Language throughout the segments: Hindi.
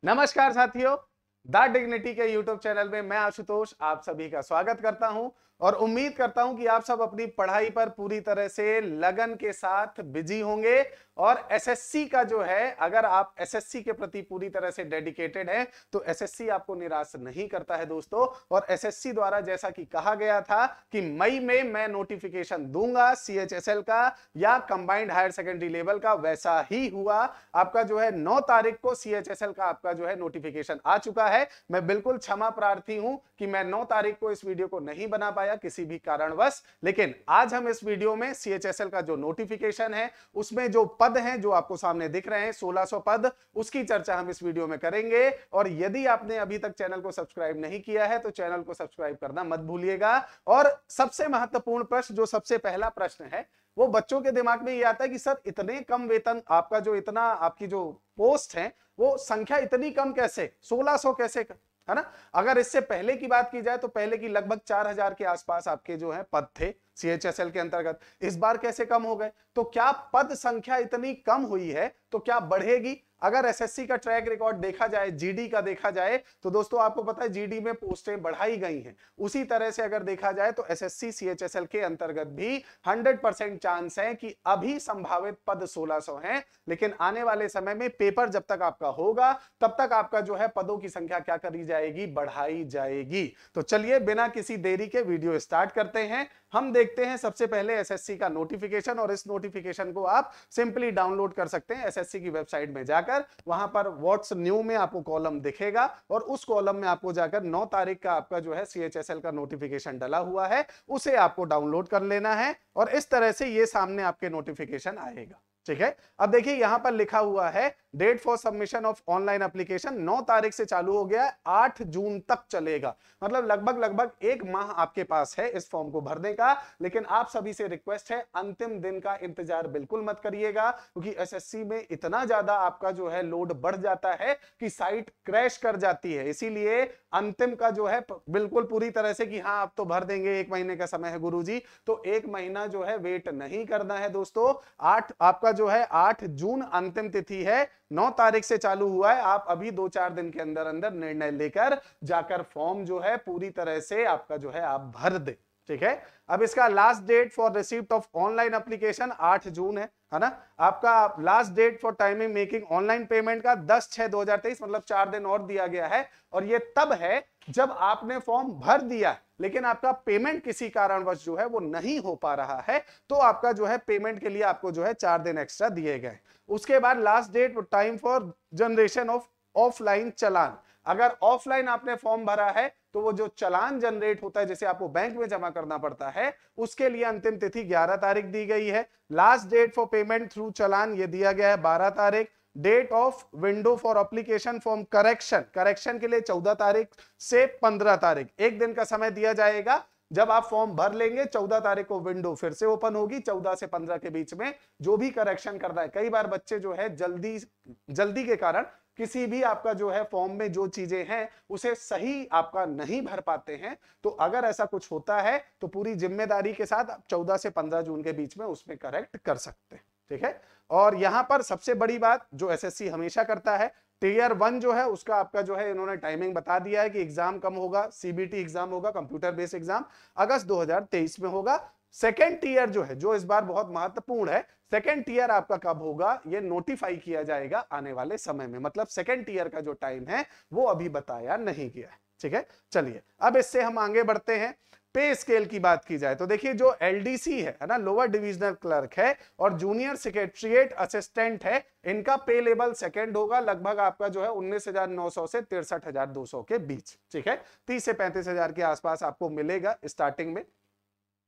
नमस्कार साथियों, द डिग्निटी के यूट्यूब चैनल में मैं आशुतोष आप सभी का स्वागत करता हूं और उम्मीद करता हूं कि आप सब अपनी पढ़ाई पर पूरी तरह से लगन के साथ बिजी होंगे। और एसएससी का जो है, अगर आप एसएससी के प्रति पूरी तरह से डेडिकेटेड हैं तो एसएससी आपको निराश नहीं करता है दोस्तों। और एसएससी द्वारा जैसा कि कहा गया था कि मई में मैं नोटिफिकेशन दूंगा सीएचएसएल का या कंबाइंड हायर सेकेंडरी लेवल का, वैसा ही हुआ। आपका जो है 9 तारीख को सीएचएसएल का आपका जो है नोटिफिकेशन आ चुका है। मैं बिल्कुल क्षमा प्रार्थी हूं कि मैं 9 तारीख को इस वीडियो को नहीं बना पाया किसी भी कारणवश, लेकिन आज हम इस वीडियो में सीएचएसएल का जो नोटिफिकेशन है उसमें जो पद हैं जो आपको सामने दिख रहे हैं 1600 पद, उसकी चर्चा हम इस वीडियो में करेंगे। और यदि आपने अभी तक चैनल को सब्सक्राइब नहीं किया है तो चैनल को सब्सक्राइब करना मत भूलिएगा। और सबसे महत्वपूर्ण प्रश्न, जो सबसे पहला प्रश्न है, वो बच्चों के दिमाग में ये आता है कि सर इतने कम वेतन, आपका जो इतना आपकी जो पोस्ट है वो संख्या इतनी कम कैसे, 1600 कैसे, है ना। अगर इससे पहले की बात की जाए तो पहले की लगभग 4000 के आसपास आपके जो है पद थे सीएचएसएल के अंतर्गत। इस बार कैसे कम हो गए? तो क्या पद संख्या इतनी कम हुई है तो क्या बढ़ेगी? अगर एसएससी का ट्रैक रिकॉर्ड देखा जाए, जीडी का देखा जाए, तो दोस्तों आपको पता है जीडी में पोस्टें बढ़ाई गई हैं। उसी तरह से अगर देखा जाए तो एसएससी सीएचएसएल के अंतर्गत भी 100% चांस है कि अभी संभावित पद 1600 हैं, लेकिन आने वाले समय में पेपर जब तक आपका होगा तब तक आपका जो है पदों की संख्या क्या करी जाएगी, बढ़ाई जाएगी। तो चलिए बिना किसी देरी के वीडियो स्टार्ट करते हैं। हम देखते हैं सबसे पहले एसएससी का नोटिफिकेशन, और इस नोटिफिकेशन को आप सिंपली डाउनलोड कर सकते हैं एसएससी की वेबसाइट में जाकर। वहां पर व्हाट्स न्यू में आपको कॉलम दिखेगा और उस कॉलम में आपको जाकर 9 तारीख का आपका जो है सीएचएसएल का नोटिफिकेशन डला हुआ है, उसे आपको डाउनलोड कर लेना है और इस तरह से ये सामने आपके नोटिफिकेशन आएगा। ठीक है, अब देखिए यहां पर लिखा हुआ है date for submission of online application 9 तारीख से चालू हो गया है, 8 जून तक चलेगा। मतलब लगभग एक माह आपके पास है इस फॉर्म को भरने का। लेकिन आप सभी से रिक्वेस्ट है, अंतिम दिन का इंतजार बिल्कुल मत करिएगा, क्योंकि एसएससी में इतना ज्यादा आपका जो है लोड बढ़ जाता है कि साइट क्रैश कर जाती है। इसीलिए अंतिम का जो है बिल्कुल पूरी तरह से कि हाँ आप तो भर देंगे, 1 महीने का समय है गुरुजी, तो 1 महीना जो है वेट नहीं करना है दोस्तों। 8 आपका जो है 8 जून अंतिम तिथि है, 9 तारीख से चालू हुआ है। आप अभी 2-4 दिन के अंदर अंदर निर्णय लेकर जाकर फॉर्म जो है पूरी तरह से आपका जो है आप भर दे। ठीक है, अब इसका last date for receipt of online application 8 जून है ना। आपका last date for timing making online payment का 10/6/2023, मतलब 4 दिन और दिया गया है। और ये तब है जब आपने फॉर्म भर दिया लेकिन आपका पेमेंट किसी कारणवश जो है वो नहीं हो पा रहा है, तो आपका जो है पेमेंट के लिए आपको जो है 4 दिन एक्स्ट्रा दिए गए। उसके बाद last date time for generation of offline challan. अगर ऑफलाइन आपने फॉर्म भरा है तो वो जो चालान जनरेट होता है जिसे आपको बैंक में जमा करना पड़ता है, उसके लिए अंतिम तिथि 11 तारीख दी गई है। Last date for payment through challan ये दिया गया है 12 तारीख। Date of window for application form correction के लिए 14 तारीख से 15 तारीख, 1 दिन का समय दिया जाएगा। जब आप फॉर्म भर लेंगे 14 तारीख को विंडो फिर से ओपन होगी, 14 से 15 के बीच में जो भी करेक्शन करना है। कई बार बच्चे जो है जल्दी के कारण किसी भी आपका जो है फॉर्म में जो चीजें हैं उसे सही आपका नहीं भर पाते हैं, तो अगर ऐसा कुछ होता है तो पूरी जिम्मेदारी के साथ आप 14 से 15 जून के बीच में उसमें करेक्ट कर सकते हैं। ठीक है, और यहां पर सबसे बड़ी बात जो एसएससी हमेशा करता है, टीयर 1 जो है उसका आपका जो है इन्होंने टाइमिंग बता दिया है कि एग्जाम कम होगा, सीबीटी एग्जाम होगा, कंप्यूटर बेस्ड एग्जाम अगस्त 2023 में होगा। सेकेंड टीयर जो है, जो इस बार बहुत महत्वपूर्ण है, सेकेंड टीयर आपका कब होगा ये नोटिफाई किया जाएगा आने वाले समय में। मतलब सेकेंड टीयर का जो टाइम है वो अभी बताया नहीं गया है। ठीक है, चलिए अब इससे हम आगे बढ़ते हैं। पे स्केल की बात की जाए तो देखिए जो एलडीसी है ना, लोअर डिविजनल क्लर्क है, और जूनियर सेक्रेटरिएट असिस्टेंट है, इनका पे लेवल सेकंड होगा। लगभग आपका जो है 19,900 से 63,200 के बीच। ठीक है, 30 से 35,000 के आसपास आपको मिलेगा स्टार्टिंग में।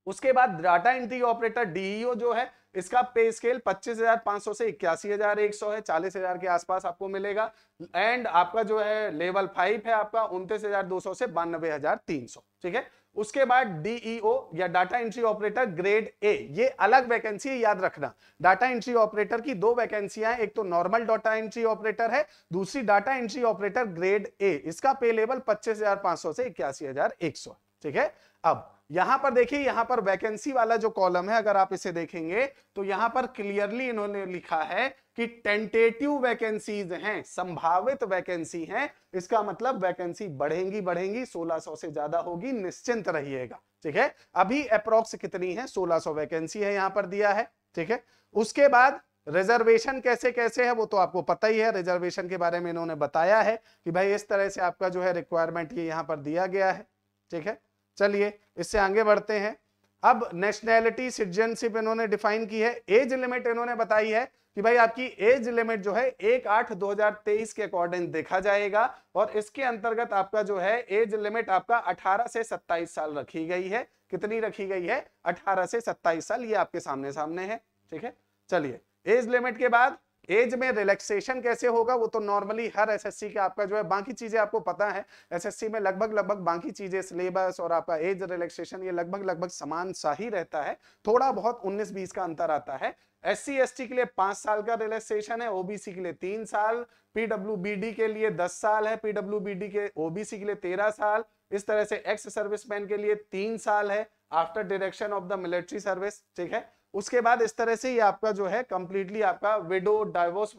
उसके बाद डाटा एंट्री ऑपरेटर डीईओ जो है, इसका पे स्केल 25,500 से 81,100 है, 40,000 के आसपास आपको मिलेगा। एंड आपका जो है लेवल 5 है आपका 29,200 से 92,300। ठीक है, उसके बाद डीईओ या data entry operator grade A, ये अलग वैकेंसी है, याद रखना। डाटा एंट्री ऑपरेटर की 2 वैकेंसियां, एक तो नॉर्मल डाटा एंट्री ऑपरेटर है, दूसरी data entry operator grade A. इसका पे लेवल 25,500 से 81,100। ठीक है, अब यहां पर देखिए, यहां पर वैकेंसी वाला जो कॉलम है अगर आप इसे देखेंगे तो यहां पर क्लियरली इन्होंने लिखा है कि टेंटेटिव वैकेंसीज हैं, संभावित वैकेंसी हैं, इसका मतलब वैकेंसी बढ़ेंगी बढ़ेंगी, 1600 से ज्यादा होगी, निश्चिंत रहिएगा। ठीक है, अभी अप्रोक्स कितनी है, 1600 वैकेंसी है यहां पर दिया है। ठीक है, उसके बाद रिजर्वेशन कैसे कैसे है वो तो आपको पता ही है, रिजर्वेशन के बारे में इन्होंने बताया है कि भाई इस तरह से आपका जो है रिक्वायरमेंट ये यहां पर दिया गया है। ठीक है, चलिए इससे आगे बढ़ते हैं। अब नेशनैलिटी सिटीजनशिप इन्होंने डिफाइन की है। एज लिमिट इन्होंने बताई है कि भाई आपकी एज लिमिट जो है 1/8/2023 के अकॉर्डिंग देखा जाएगा, और इसके अंतर्गत आपका जो है एज लिमिट आपका 18 से 27 साल रखी गई है। कितनी रखी गई है, 18 से 27 साल, ये आपके सामने सामने है। ठीक है, चलिए एज लिमिट के बाद एज में रिलैक्सेशन कैसे होगा, वो तो नॉर्मली हर एसएससी के आपका जो है, बाकी चीजें आपको पता है, एसएससी में लगभग बाकी चीजें सिलेबस और आपका एज रिलैक्सेशन ये लगभग समान सा ही रहता है, थोड़ा बहुत 19-20 का अंतर आता है। SC ST के लिए 5 साल का रिलैक्सेशन है, ओबीसी के लिए 3 साल, पीडब्ल्यूबीडी के लिए 10 साल है, पीडब्ल्यूबीडी के ओबीसी के लिए 13 साल, इस तरह से एक्स सर्विसमैन के लिए 3 साल है after direction of the military service. ठीक है, उसके बाद इस तरह से ये आपका जो है कंप्लीटली आपका widow, divorce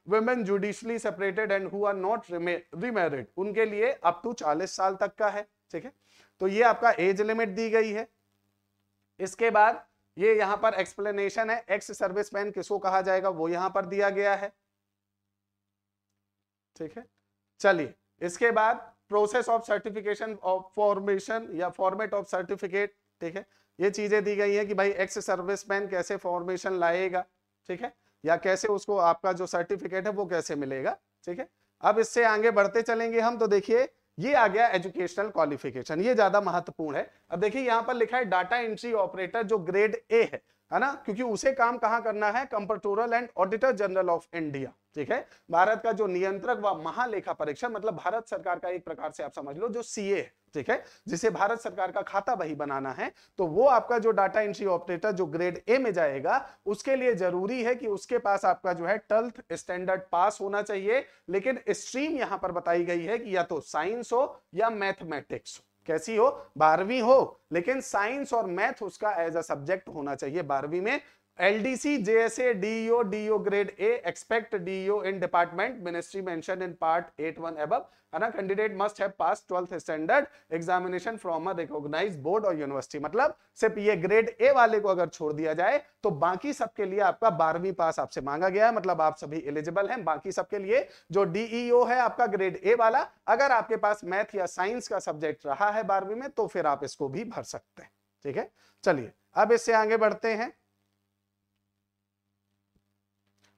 women judicially separated and who are not remarried, उनके लिए अप टू 40 साल तक का है। ठीक है, तो ये आपका एज लिमिट दी गई है। इसके बाद ये यहां पर एक्सप्लेनेशन है, एक्स सर्विसमैन किसको कहा जाएगा वो यहां पर दिया गया है। ठीक है, चलिए इसके बाद process of certification of formation या फॉर्मेट ऑफ सर्टिफिकेट। ठीक है, ये चीजें दी गई है कि भाई एक्स सर्विसमैन कैसे फॉर्मेशन लाएगा। ठीक है, या कैसे उसको आपका जो सर्टिफिकेट है वो कैसे मिलेगा। ठीक है, अब इससे आगे बढ़ते चलेंगे हम, तो देखिए ये आ गया एजुकेशनल क्वालिफिकेशन, ये ज्यादा महत्वपूर्ण है। अब देखिए यहां पर लिखा है डाटा एंट्री ऑपरेटर जो ग्रेड ए है ना, क्योंकि उसे काम कहां करना है, comptroller and auditor general of India. ठीक है, भारत का जो नियंत्रक व महालेखा परीक्षक, मतलब भारत सरकार का एक प्रकार से आप समझ लो जो सीए है। ठीक है, जिसे भारत सरकार का खाता बही बनाना है, तो वो आपका जो डाटा एंट्री ऑपरेटर जो ग्रेड ए में जाएगा, उसके लिए जरूरी है कि उसके पास आपका जो है 12th स्टैंडर्ड पास होना चाहिए। लेकिन स्ट्रीम यहां पर बताई गई है कि या तो साइंस हो या मैथमेटिक्स हो, कैसी हो, 12वीं हो, लेकिन साइंस और मैथ उसका एज अ सब्जेक्ट होना चाहिए 12वीं में। LDC JSA DEO DEO grade A expect DEO in department ministry mention in part 8(1) above, है ना, candidate must have pass 12th standard examination from a recognised board और यूनिवर्सिटी। मतलब सिर्फ ये ग्रेड ए वाले को अगर छोड़ दिया जाए तो बाकी सबके लिए आपका 12वीं पास आपसे मांगा गया है, मतलब आप सभी एलिजिबल हैं। बाकी सबके लिए जो डीईओ है आपका ग्रेड ए वाला, अगर आपके पास मैथ या साइंस का सब्जेक्ट रहा है 12वीं में तो फिर आप इसको भी भर सकते हैं। ठीक है, चलिए अब इससे आगे बढ़ते हैं।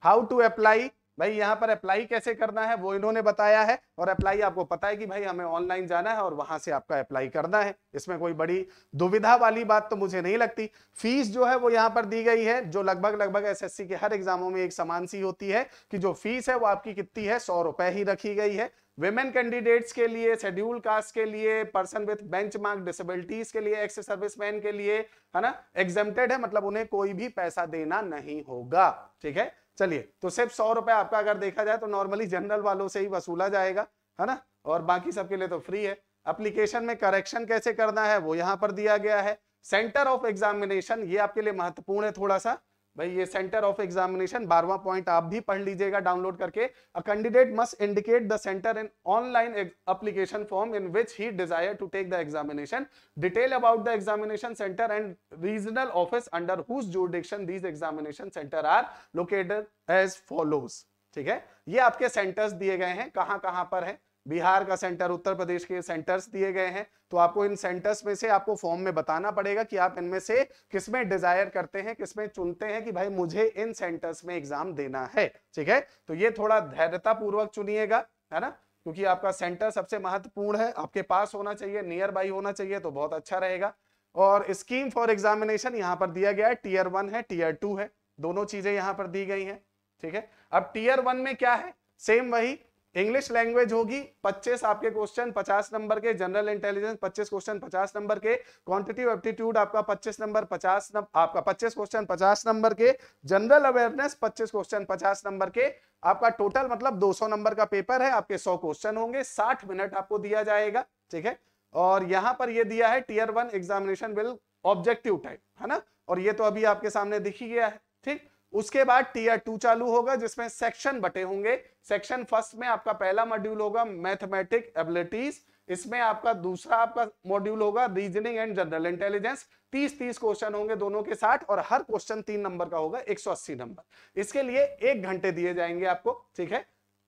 हाउ टू अप्लाई, भाई यहां पर अप्लाई कैसे करना है वो इन्होंने बताया है, और अप्लाई आपको पता है कि भाई हमें ऑनलाइन जाना है और वहां से आपका अप्लाई करना है, इसमें कोई बड़ी दुविधा वाली बात तो मुझे नहीं लगती। फीस जो है वो यहां पर दी गई है, जो लगभग एसएससी के हर एग्जामों में एक समान सी होती है कि जो फीस है वो आपकी कितनी है, 100 रुपए ही रखी गई है। विमेन कैंडिडेट्स के लिए, शेड्यूल कास्ट के लिए, पर्सन विथ बेंचमार्क डिसेबिलिटीज के लिए, एक्स सर्विसमैन के लिए, है ना, एग्जेम्प्टेड है, मतलब उन्हें कोई भी पैसा देना नहीं होगा। ठीक है, चलिए तो सिर्फ 100 रुपए आपका अगर देखा जाए तो नॉर्मली जनरल वालों से ही वसूला जाएगा, है ना, और बाकी सबके लिए तो फ्री है। एप्लीकेशन में करेक्शन कैसे करना है वो यहां पर दिया गया है। सेंटर ऑफ एग्जामिनेशन ये आपके लिए महत्वपूर्ण है थोड़ा सा, भाई ये सेंटर ऑफ एग्जामिनेशन 12वां पॉइंट आप भी पढ़ लीजिएगा डाउनलोड करके। A candidate must indicate the centre in online application form in which he desire to take the examination, detail about the examination centre and regional office under whose jurisdiction these examination centre are located as follows. ठीक है, ये आपके सेंटर्स दिए गए हैं, कहां कहां पर है, बिहार का सेंटर, उत्तर प्रदेश के सेंटर्स दिए गए हैं, तो आपको इन सेंटर्स में से आपको फॉर्म में बताना पड़ेगा कि आप इनमें से किसमें डिजायर करते हैं, किसमें चुनते हैं कि भाई मुझे इन सेंटर्स में एग्जाम देना है। ठीक है, तो ये थोड़ा धैर्यता पूर्वक चुनिएगा, है ना, क्योंकि आपका सेंटर सबसे महत्वपूर्ण है, आपके पास होना चाहिए, नियर बाई होना चाहिए तो बहुत अच्छा रहेगा। और स्कीम फॉर एग्जामिनेशन यहाँ पर दिया गया है, टीयर 1 है, टीयर 2 है, दोनों चीजें यहाँ पर दी गई हैं। ठीक है, अब टीयर 1 में क्या है, सेम वही इंग्लिश लैंग्वेज होगी, 25 आपके क्वेश्चन 50 नंबर के, जनरल इंटेलिजेंस 25 क्वेश्चन 50 नंबर के, क्वांटिटेटिव एप्टीट्यूड आपका 25 नंबर 50 आपका 25 क्वेश्चन 50 नंबर के, जनरल अवेयरनेस 25 क्वेश्चन 50 नंबर के, आपका टोटल मतलब 200 नंबर का पेपर है, आपके 100 क्वेश्चन होंगे, 60 मिनट आपको दिया जाएगा। ठीक है, और यहां पर ये दिया है tier 1 examination will objective type, है ना, और ये तो अभी आपके सामने दिख ही गया है। ठीक, उसके बाद टीयर 2 चालू होगा जिसमें सेक्शन बटे होंगे। सेक्शन फर्स्ट में आपका पहला मॉड्यूल होगा मैथमेटिक एबिलिटीज, इसमें आपका दूसरा आपका मॉड्यूल होगा reasoning and general intelligence. 30 question होंगे दोनों के 60 और हर क्वेश्चन 3 नंबर का होगा, 180 नंबर। इसके लिए 1 घंटे दिए जाएंगे आपको, ठीक है,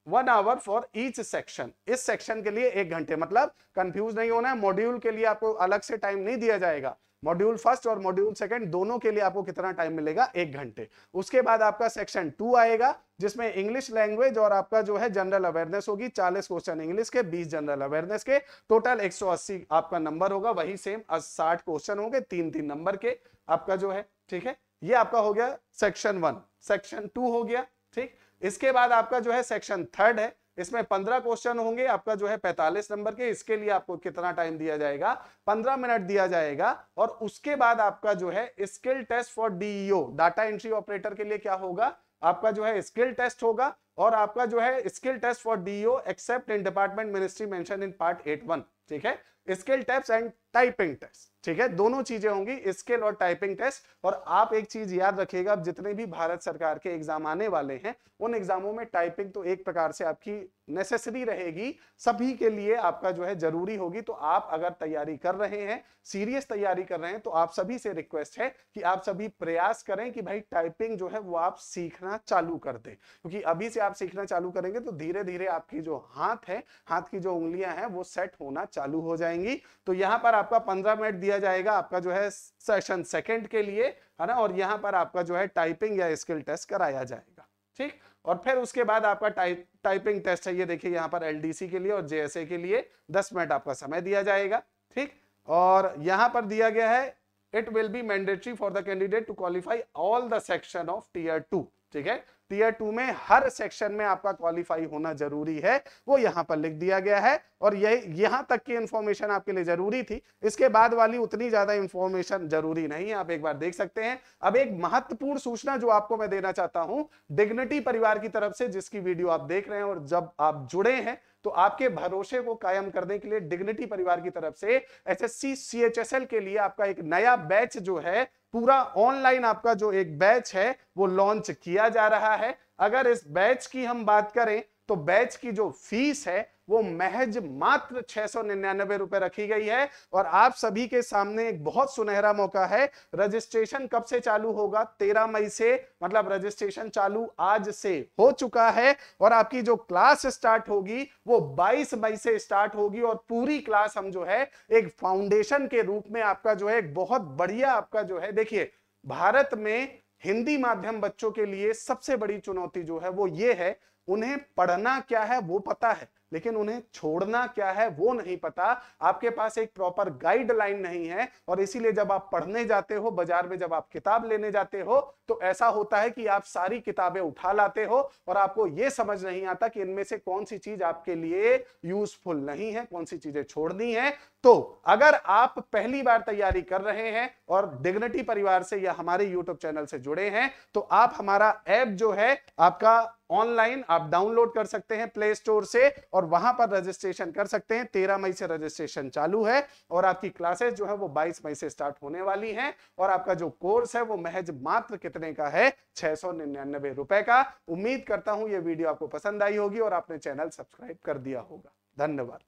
1 आवर फॉर ईच सेक्शन। इस सेक्शन के लिए 1 घंटे, मतलब कंफ्यूज नहीं होना है, मॉड्यूल के लिए आपको अलग से टाइम नहीं दिया जाएगा। मॉड्यूल फर्स्ट और मॉड्यूल सेकंड दोनों के लिए आपको कितना टाइम मिलेगा, 1 घंटे। उसके बाद आपका सेक्शन 2 आएगा जिसमें इंग्लिश लैंग्वेज और आपका जो है जनरल अवेयरनेस होगी। 40 क्वेश्चन इंग्लिश के, 20 जनरल अवेयरनेस के, टोटल 180 आपका नंबर होगा। वही सेम 60 क्वेश्चन होंगे 3-3 नंबर के आपका जो है, ठीक है। ये आपका हो गया सेक्शन 1। सेक्शन 2 हो गया, ठीक। इसके बाद आपका जो है सेक्शन 3 है, इसमें 15 क्वेश्चन होंगे आपका जो है 45 नंबर के। इसके लिए आपको कितना टाइम दिया जाएगा, 15 मिनट दिया जाएगा। और उसके बाद आपका जो है skill test for DEO, data entry operator के लिए क्या होगा, आपका जो है स्किल टेस्ट होगा। और आपका जो है skill test for DEO except in department ministry mention in part 8.1, ठीक है। Skill test and typing test, ठीक है, दोनों चीजें होंगी, स्किल और टाइपिंग टेस्ट। और आप एक चीज याद रखिएगा, जितने भी भारत सरकार के एग्जाम आने वाले हैं उन एग्जामों में टाइपिंग तो एक प्रकार से आपकी नेसेसरी रहेगी, सभी के लिए आपका जो है जरूरी होगी। तो आप अगर तैयारी कर रहे हैं, सीरियस तैयारी कर रहे हैं, तो आप सभी से रिक्वेस्ट है कि आप सभी प्रयास करें कि भाई टाइपिंग जो है वो आप सीखना चालू कर दें, क्योंकि अभी से आप सीखना चालू करेंगे तो धीरे धीरे आपकी जो हाथ है, हाथ की जो उंगलियां हैं वो सेट होना चालू हो जाएंगी। तो यहाँ पर आपका 15 मिनट दिया जाएगा आपका जो है सेशन सेकंड के लिए, है ना। और यहाँ पर आपका जो है टाइपिंग या स्किल टेस्ट कराया जाएगा, ठीक। और फिर उसके बाद आपका टाइपिंग टेस्ट है, ये देखिए यहाँ पर एलडीसी के लिए और जेएसए के लिए 10 मिनट आपका समय दिया जाएगा, ठीक। और यहाँ पर दिया गया है it will be mandatory for the candidate to qualify all the section of tier 2, ठीक है। टीयर 2 में हर सेक्शन में आपका क्वालिफाई होना जरूरी है, वो यहां पर लिख दिया गया है। और यहां तक की इंफॉर्मेशन आपके लिए जरूरी थी, इसके बाद वाली उतनी ज्यादा इंफॉर्मेशन जरूरी नहीं है, आप एक बार देख सकते हैं। अब एक महत्वपूर्ण सूचना जो आपको मैं देना चाहता हूं डिग्निटी परिवार की तरफ से, जिसकी वीडियो आप देख रहे हैं और जब आप जुड़े हैं तो आपके भरोसे को कायम करने के लिए डिग्निटी परिवार की तरफ से एसएससी सीएचएसएल के लिए आपका एक नया बैच जो है, पूरा ऑनलाइन आपका जो एक बैच है वो लॉन्च किया जा रहा है। अगर इस बैच की हम बात करें तो बैच की जो फीस है वो महज मात्र 699 रुपए रखी गई है। और आप सभी के सामने एक बहुत सुनहरा मौका है। रजिस्ट्रेशन कब से चालू होगा, 13 मई से, मतलब रजिस्ट्रेशन चालू आज से हो चुका है। और आपकी जो क्लास स्टार्ट होगी वो 22 मई से स्टार्ट होगी। और पूरी क्लास हम जो है एक फाउंडेशन के रूप में आपका जो है एक बहुत बढ़िया आपका जो है, देखिए भारत में हिंदी माध्यम बच्चों के लिए सबसे बड़ी चुनौती जो है वो ये है, उन्हें पढ़ना क्या है वो पता है लेकिन उन्हें छोड़ना क्या है वो नहीं पता। आपके पास एक प्रॉपर गाइडलाइन नहीं है और इसीलिए जब आप पढ़ने जाते हो, बाजार में जब आप किताब लेने जाते हो तो ऐसा होता है कि आप सारी किताबें उठा लाते हो और आपको यह समझ नहीं आता कि इनमें से कौन सी चीज आपके लिए यूजफुल नहीं है, कौन सी चीजें छोड़नी है। तो अगर आप पहली बार तैयारी कर रहे हैं और डिग्निटी परिवार से या हमारे यूट्यूब चैनल से जुड़े हैं तो आप हमारा ऐप जो है आपका ऑनलाइन आप डाउनलोड कर सकते हैं प्ले स्टोर से और वहां पर रजिस्ट्रेशन कर सकते हैं। 13 मई से रजिस्ट्रेशन चालू है और आपकी क्लासेस जो है वो 22 मई से स्टार्ट होने वाली हैं। और आपका जो कोर्स है वो महज मात्र कितने का है, 699 रुपए का। उम्मीद करता हूं ये वीडियो आपको पसंद आई होगी और आपने चैनल सब्सक्राइब कर दिया होगा। धन्यवाद।